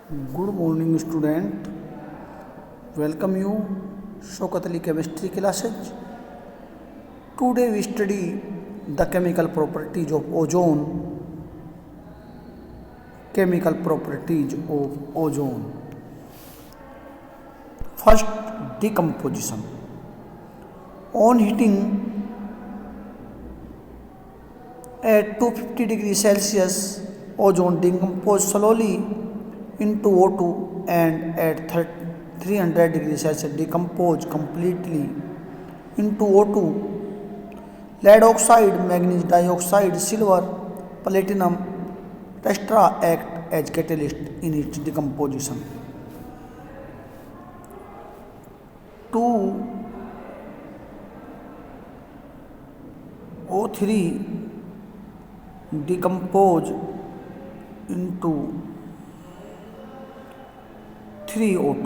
Good morning, student. Welcome you, Shaukat Ali Chemistry classes. Today we study the chemical properties of ozone. Chemical properties of ozone. First, decomposition. On heating at 250 degrees Celsius, ozone decomposes slowly into O2 and at 300 degrees Celsius decompose completely into O2. Lead oxide, magnesium dioxide, silver, platinum, etc. act as catalyst in its decomposition. 2 O3 decompose into 3O2.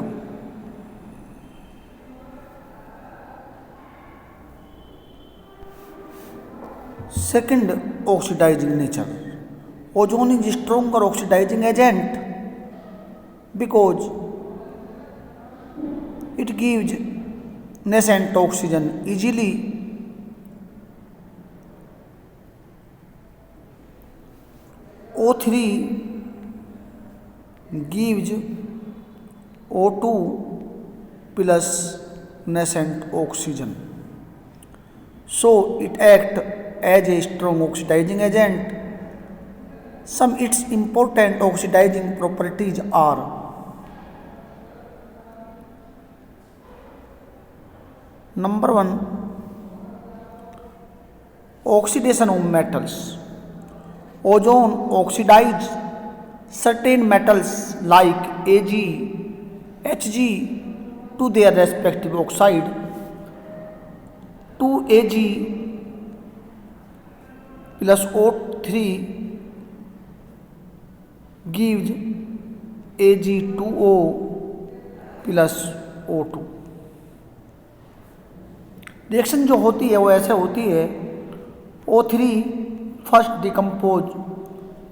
Second, oxidizing nature. Ozone is a stronger oxidizing agent because it gives nascent oxygen easily. O3 gives O2 plus nascent oxygen. So it acts as a strong oxidizing agent. Some its important oxidizing properties are: number 1, oxidation of metals. Ozone oxidizes certain metals like Ag, Hg to their respective oxide. 2Ag plus O3 gives Ag2O plus O2. Reaction जो होती है वो ऐसे होती है: O3 first decompose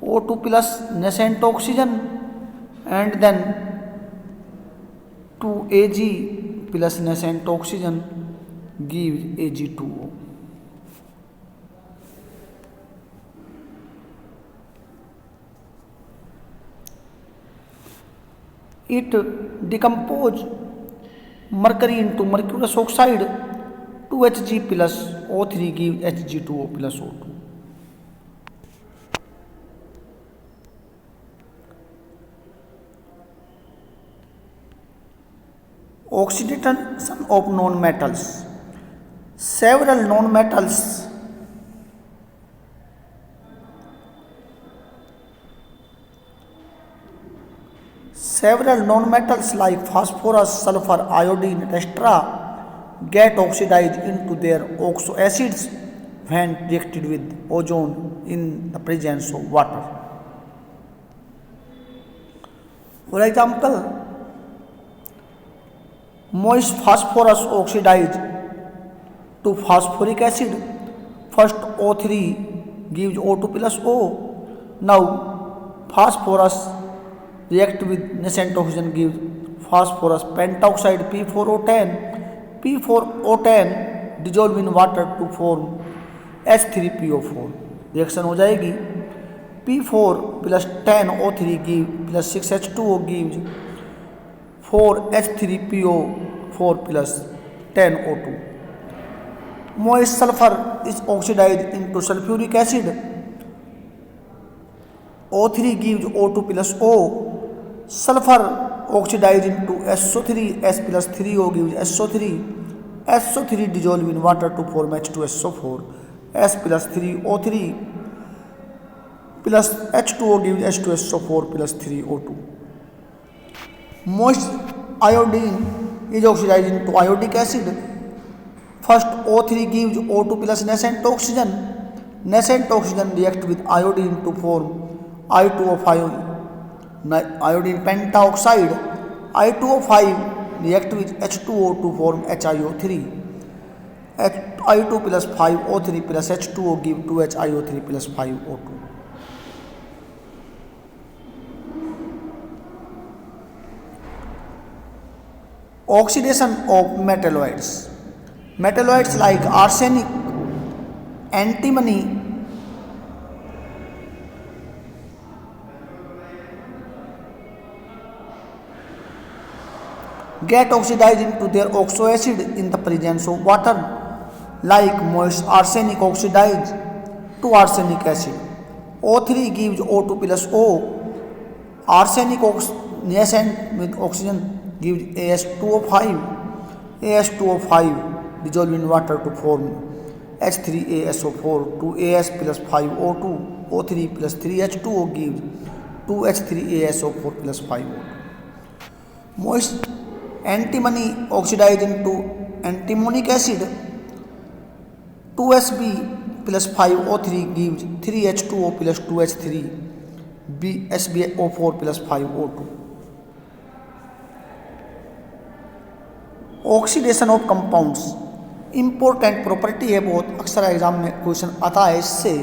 O2 plus nascent oxygen and then 2Ag plus nascent oxygen gives Ag2O. It decomposes mercury into mercurous oxide. 2Hg plus O3 gives Hg2O plus O2. Oxidation of non-metals. Several non-metals like phosphorus, sulfur, iodine, etc. get oxidized into their oxo acids when reacted with ozone in the presence of water. For example, moist phosphorus oxidized to phosphoric acid. First O3 gives O2 plus O. Now phosphorus react with nascent oxygen gives phosphorus pentoxide P4O10. P4O10 dissolve in water to form H3PO4. Reaction हो जाएगी P4 plus 10O3 gives plus 6H2O gives 4H3PO4 plus 10O2. Moist sulfur is oxidized into sulfuric acid. O3 gives O2 plus O. Sulfur oxidized into SO3, S plus 3O gives SO3. SO3 dissolve in water to form H2SO4. S plus 3O3 plus H2O gives H2SO4 plus 3O2. Moist iodine is oxidized into iodic acid. First O3 gives O2 plus nascent oxygen. Nascent oxygen reacts with iodine to form I2O5 iodine pentaoxide. I2O5 react with H2O to form HiO3. I2 plus 5O3 plus H2O give 2HiO3 plus 5O2. Oxidation of metalloids. Metalloids like arsenic, antimony, get oxidized into their oxo acid in the presence of water, like moist arsenic oxidized to arsenic acid. O3 gives O2 plus O. Arsenic nascent with oxygen gives AS2O5. AS2O5 dissolve in water to form H3ASO4 2AS plus 5O2. O3 plus 3H2O gives 2H3ASO4 plus 5O2. Moist antimony oxidized into antimonic acid. 2Sb plus 5O3 gives 3H2O plus 2H3 SbO4 plus 5O2. Oxidation of compounds important property है बहुत, अक्सर exam में question आता है इससे.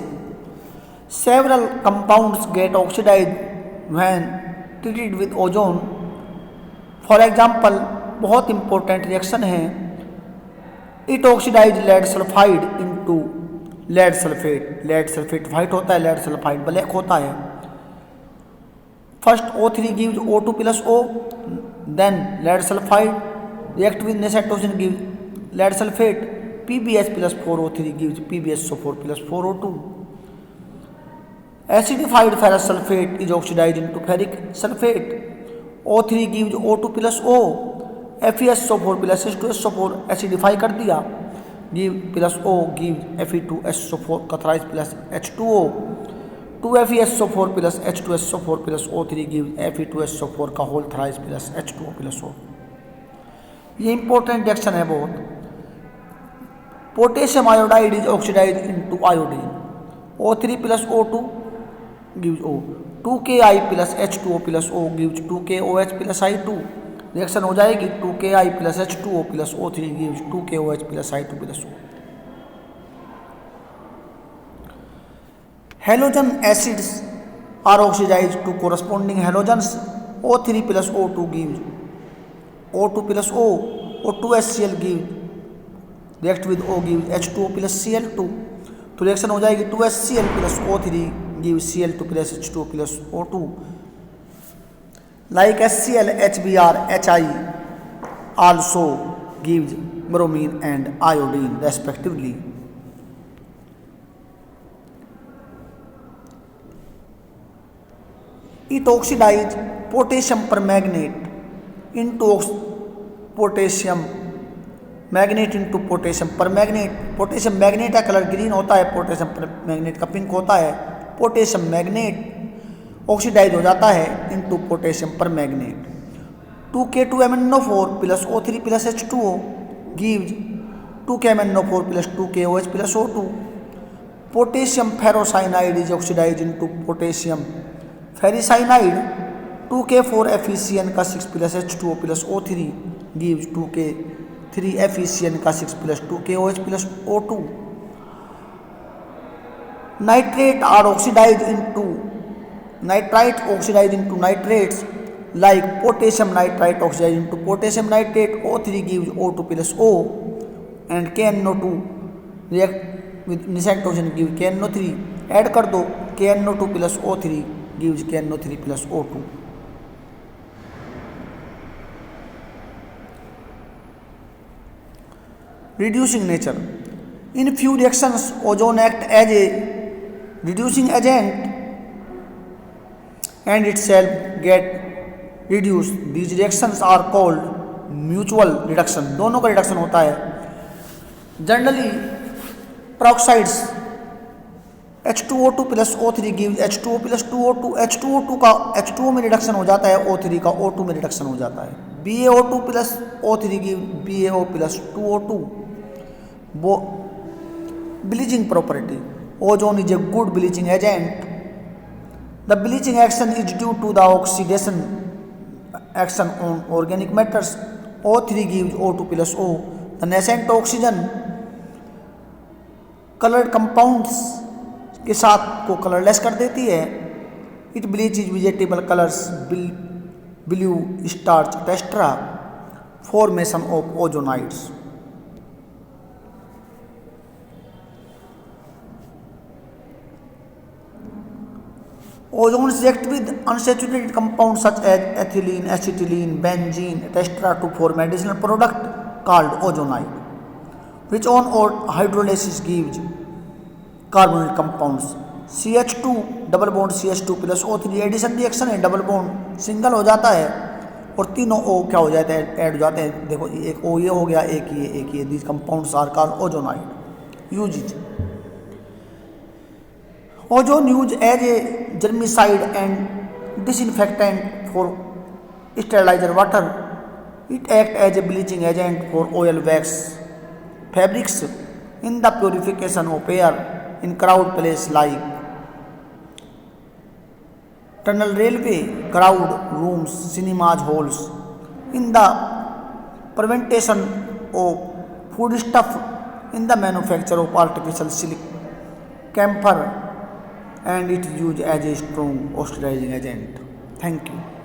Several compounds get oxidize when treated with ozone. For example बहुत important reaction है. It oxidize lead sulphide into lead sulphate. Lead sulphate white होता है, लेड सल्फाइड ब्लैक होता है. First O3 gives O2 plus O, then lead sulfide react with nascent oxygen gives lead sulfate. PbS plus 4O3 gives PbSO4 plus 4O2. Acidified ferrous sulfate is oxidized into ferric sulfate. O3 gives O2 plus O. FeSO4 plus H2SO4 acidify कर दिया, give plus O gives Fe2SO4 का thrice plus H2O. 2FeSO4 plus H2SO4 plus O3 gives Fe2SO4 का whole thrice plus H2O plus O. ये important reaction है बहुत. Potassium iodide is oxidize into iodine. O3 plus O2 gives O. 2Ki plus H2O plus O gives 2KOH plus I2. Reaction हो जाएगी 2Ki plus H2O plus O3 gives 2KOH plus I2 plus O. Halogen acids are oxidized to corresponding halogens. O3 plus O2 gives O2 plus O. O2HCl gives react with O gives H2O plus Cl2. तो reaction हो जाएगी 2HCl plus O3 gives Cl2 plus H2O plus O2. Like HCl, HBr, Hi also gives bromine and iodine respectively. It oxidizes potassium permanganate into potassium magnet into potassium परमैग्नेट. Potassium magnet का colour green होता है, potassium परमैग्नेट का pink होता है. Potassium magnet oxidise हो जाता है into potassium permanganate. 2K2MnO4 plus O3 plus H2O gives 2KMnO4 plus 2KOH plus O2. Potassium ferrocyanide is oxidise into potassium ferricyanide. 2K4FeCN का 6 plus H2O plus O3 gives 2K3FeCN का 6 plus 2KOH plus O2. Nitrate are oxidize into nitrite oxidized into nitrates like potassium nitrite oxidized into potassium nitrate. O3 gives O2 plus O and KNO2 react with nascent oxygen gives KNO3. Add कर दो KNO2 plus O3 gives KNO3 plus O2. Reducing nature. In few reactions ozone act as a reducing agent and itself get reduced. These reactions are called mutual reduction. दोनों का reduction होता है. Generally peroxides H2O2 plus O3 gives H2O plus 2O2. H2O2 का H2O में reduction हो जाता है, O3 का O2 में रिडक्शन हो जाता है. BaO2 plus O3 gives BaO plus 2O2. Bleaching property. Ozone is a good bleaching agent. The bleaching action is due to the oxidation action on organic matters. O3 gives O2 plus O. The nascent oxygen colored compounds के साथ को colourless कर देती है. It bleaches vegetable colors, blue, starch, etc. formation of ozonides. Ozones react with unsaturated compounds such as ethylene, acetylene, benzene, etc. to form additional product called ozonide, which on or hydrolysis gives carbonyl compounds. CH2 double bond CH2 plus O3 addition reaction है, double bond single हो जाता है और तीनों O क्या हो जाते हैं, ऐड हो जाते हैं. देखो एक O ये हो गया, एक ये these compounds are called ozonide. Uses. Ozone used as a germicide and disinfectant for sterilizer water. It acts as a bleaching agent for oil wax fabrics in the purification of air in crowd places like tunnel, railway, crowd rooms, cinemas, halls. In the prevention of foodstuff, in the manufacture of artificial silk, camphor, and it is used as a strong oxidizing agent. Thank you.